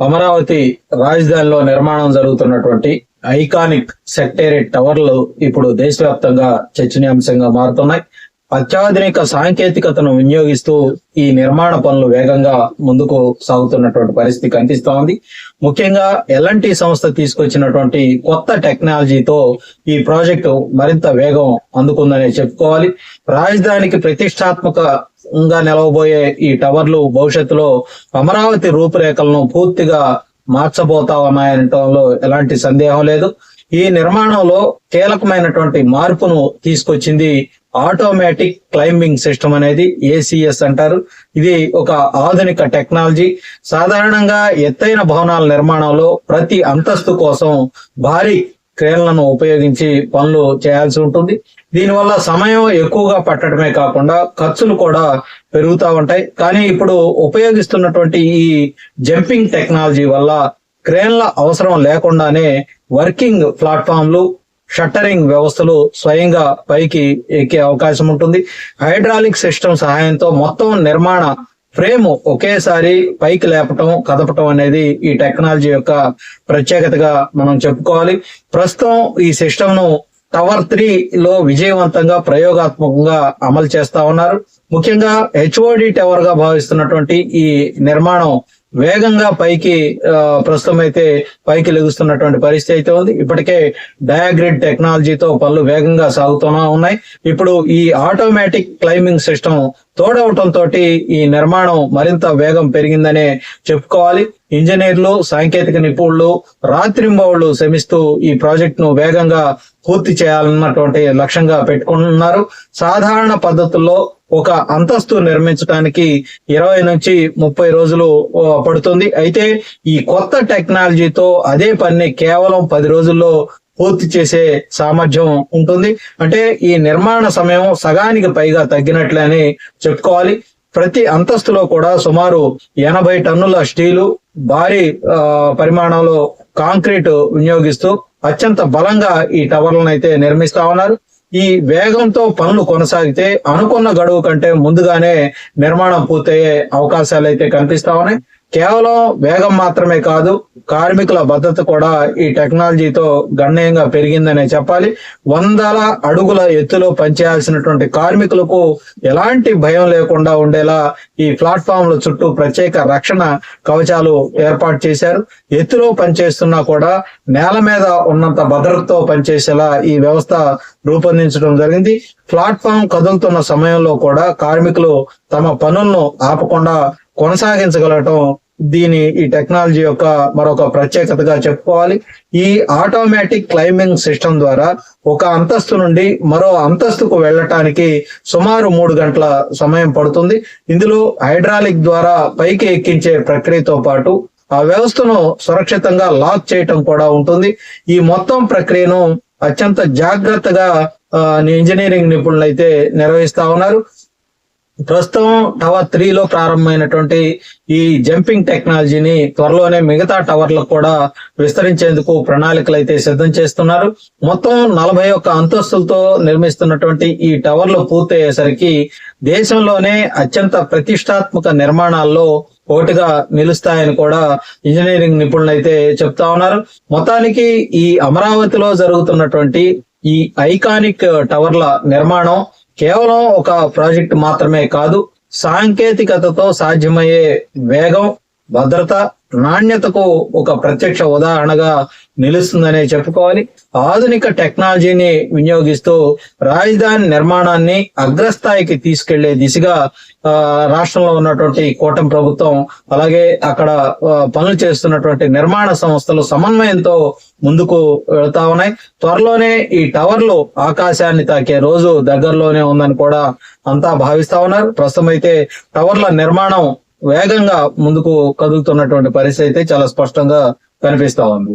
అమరావతి రాజధానిలో నిర్మాణం జరుగుతున్నటువంటి ఐకానిక్ సెక్రటేరియట్ టవర్లు ఇప్పుడు దేశవ్యాప్తంగా చర్చనీయాంశంగా మారుతున్నాయి. అత్యాధునిక సాంకేతికతను వినియోగిస్తూ ఈ నిర్మాణ పనులు వేగంగా ముందుకు సాగుతున్నటువంటి పరిస్థితి కనిపిస్తా ఉంది. ముఖ్యంగా ఎల్ఎన్టీ సంస్థ తీసుకొచ్చినటువంటి కొత్త టెక్నాలజీతో ఈ ప్రాజెక్టు మరింత వేగం అందుకుందని చెప్పుకోవాలి. రాజధానికి ప్రతిష్టాత్మకంగా నిలవబోయే ఈ టవర్లు భవిష్యత్తులో అమరావతి రూపురేఖలను పూర్తిగా మార్చబోతా ఉన్నాయనటంలో ఎలాంటి సందేహం లేదు. ఈ నిర్మాణంలో కీలకమైనటువంటి మార్పును తీసుకొచ్చింది ఆటోమేటిక్ క్లైంబింగ్ సిస్టమ్ అనేది, ACS అంటారు. ఇది ఒక ఆధునిక టెక్నాలజీ. సాధారణంగా ఎత్తైన భవనాల నిర్మాణంలో ప్రతి అంతస్తు కోసం భారీ క్రేన్లను ఉపయోగించి పనులు చేయాల్సి ఉంటుంది. దీనివల్ల సమయం ఎక్కువగా పట్టడమే కాకుండా ఖర్చులు కూడా పెరుగుతూ ఉంటాయి. కానీ ఇప్పుడు ఉపయోగిస్తున్నటువంటి ఈ జంపింగ్ టెక్నాలజీ వల్ల క్రేన్ల అవసరం లేకుండానే వర్కింగ్ ప్లాట్ఫామ్లు, షట్టరింగ్ వ్యవస్థలు స్వయంగా పైకి ఎక్కే అవకాశం ఉంటుంది. హైడ్రాలిక్ సిస్టమ్ సహాయంతో మొత్తం నిర్మాణ ఫ్రేమ్ ఒకేసారి పైకి లేపటం, కదపటం అనేది ఈ టెక్నాలజీ యొక్క ప్రత్యేకతగా మనం చెప్పుకోవాలి. ప్రస్తుతం ఈ సిస్టమ్ ను టవర్ 3 లో విజయవంతంగా ప్రయోగాత్మకంగా అమలు చేస్తా ఉన్నారు. ముఖ్యంగా HOD టవర్ గా భావిస్తున్నటువంటి ఈ నిర్మాణం వేగంగా పైకి ప్రస్తుతం అయితే పైకి లెగుస్తున్నటువంటి పరిస్థితి అయితే ఉంది. ఇప్పటికే డయాగ్రిడ్ టెక్నాలజీతో పనులు వేగంగా సాగుతూనే ఉన్నాయి. ఇప్పుడు ఈ ఆటోమేటిక్ క్లైంబింగ్ సిస్టమ్ తోడవటంతో ఈ నిర్మాణం మరింత వేగం పెరిగిందనే చెప్పుకోవాలి. ఇంజనీర్లు, సాంకేతిక నిపుణులు రాత్రింబవళ్లు శ్రమిస్తూ ఈ ప్రాజెక్ట్ ను వేగంగా పూర్తి చేయాలన్నటువంటి లక్ష్యంగా పెట్టుకుంటున్నారు. సాధారణ పద్ధతుల్లో ఒక అంతస్తు నిర్మించడానికి 20 నుంచి 30 రోజులు పడుతుంది. అయితే ఈ కొత్త టెక్నాలజీతో అదే పని కేవలం 10 రోజుల్లో పూర్తి చేసే సామర్థ్యం ఉంటుంది. అంటే ఈ నిర్మాణ సమయం సగానికి పైగా తగ్గినట్లే అని చెప్పుకోవాలి. ప్రతి అంతస్తులో కూడా సుమారు 80 టన్నుల స్టీలు, భారీ పరిమాణంలో కాంక్రీట్ వినియోగిస్తూ అత్యంత బలంగా ఈ టవర్లను అయితే నిర్మిస్తా ఉన్నారు. ఈ వేగంతో పనులు కొనసాగితే అనుకున్న గడువు కంటే ముందుగానే నిర్మాణం పూర్తయ్యే అవకాశాలు అయితే కనిపిస్తా ఉన్నాయి. కేవలం వేగం మాత్రమే కాదు, కార్మికుల భద్రత కూడా ఈ టెక్నాలజీతో గణనీయంగా పెరిగిందనే చెప్పాలి. 100 అడుగుల ఎత్తులో పనిచేయాల్సినటువంటి కార్మికులకు ఎలాంటి భయం లేకుండా ఉండేలా ఈ ప్లాట్ఫామ్ల చుట్టూ ప్రత్యేక రక్షణ కవచాలు ఏర్పాటు చేశారు. ఎత్తులో పనిచేస్తున్నా కూడా నేల మీద ఉన్నంత భద్రతతో పనిచేసేలా ఈ వ్యవస్థ రూపొందించడం జరిగింది. ప్లాట్ఫామ్ కదులుతున్న సమయంలో కూడా కార్మికులు తమ పనులను ఆపకుండా కొనసాగించగలగటం ఈ టెక్నాలజీ యొక్క మరొక ప్రత్యేకతగా చెప్పుకోవాలి. ఈ ఆటోమేటిక్ క్లైంబింగ్ సిస్టమ్ ద్వారా ఒక అంతస్తు నుండి మరో అంతస్తుకు వెళ్ళటానికి సుమారు 3 గంటల సమయం పడుతుంది. ఇందులో హైడ్రాలిక్ ద్వారా పైకి ఎక్కించే ప్రక్రియతో పాటు ఆ వ్యవస్థను సురక్షితంగా లాక్ చేయటం కూడా ఉంటుంది. ఈ మొత్తం ప్రక్రియను అత్యంత జాగ్రత్తగా ఇంజనీరింగ్ నిపుణులు అయితే నిర్వహిస్తా ఉన్నారు. ప్రస్తుతం టవర్ 3 లో ప్రారంభమైనటువంటి ఈ జంపింగ్ టెక్నాలజీని త్వరలోనే మిగతా టవర్లకు కూడా విస్తరించేందుకు ప్రణాళికలు అయితే సిద్ధం చేస్తున్నారు. మొత్తం 41 అంతస్తులతో నిర్మిస్తున్నటువంటి ఈ టవర్లు పూర్తయ్యేసరికి దేశంలోనే అత్యంత ప్రతిష్టాత్మక నిర్మాణాల్లో ఒకటిగా నిలుస్తాయని కూడా ఇంజనీరింగ్ నిపుణులు అయితే చెప్తా ఉన్నారు. మొత్తానికి ఈ అమరావతిలో జరుగుతున్నటువంటి ఈ ఐకానిక్ టవర్ల నిర్మాణం కేవలం ఒక ప్రాజెక్ట్ మాత్రమే కాదు, సాంకేతికతతో సాధ్యమయ్యే వేగం, భద్రత, నాణ్యతకు ఒక ప్రత్యక్ష ఉదాహరణగా నిలుస్తుందనే చెప్పుకోవాలి. ఆధునిక టెక్నాలజీని వినియోగిస్తూ రాజధాని నిర్మాణాన్ని అగ్రస్థాయికి తీసుకెళ్లే దిశగా రాష్ట్రంలో ఉన్నటువంటి కూటమి ప్రభుత్వం, అలాగే అక్కడ పనులు చేస్తున్నటువంటి నిర్మాణ సంస్థలు సమన్వయంతో ముందుకు వెళ్తా ఉన్నాయి. త్వరలోనే ఈ టవర్లు ఆకాశాన్ని తాకే రోజు దగ్గరలోనే ఉందని కూడా అంతా భావిస్తా ఉన్నారు. ప్రస్తుతం అయితే టవర్ల నిర్మాణం వేగంగా ముందుకు కదులుతున్నటువంటి పరిస్థితి అయితే చాలా స్పష్టంగా కనిపిస్తా ఉంది.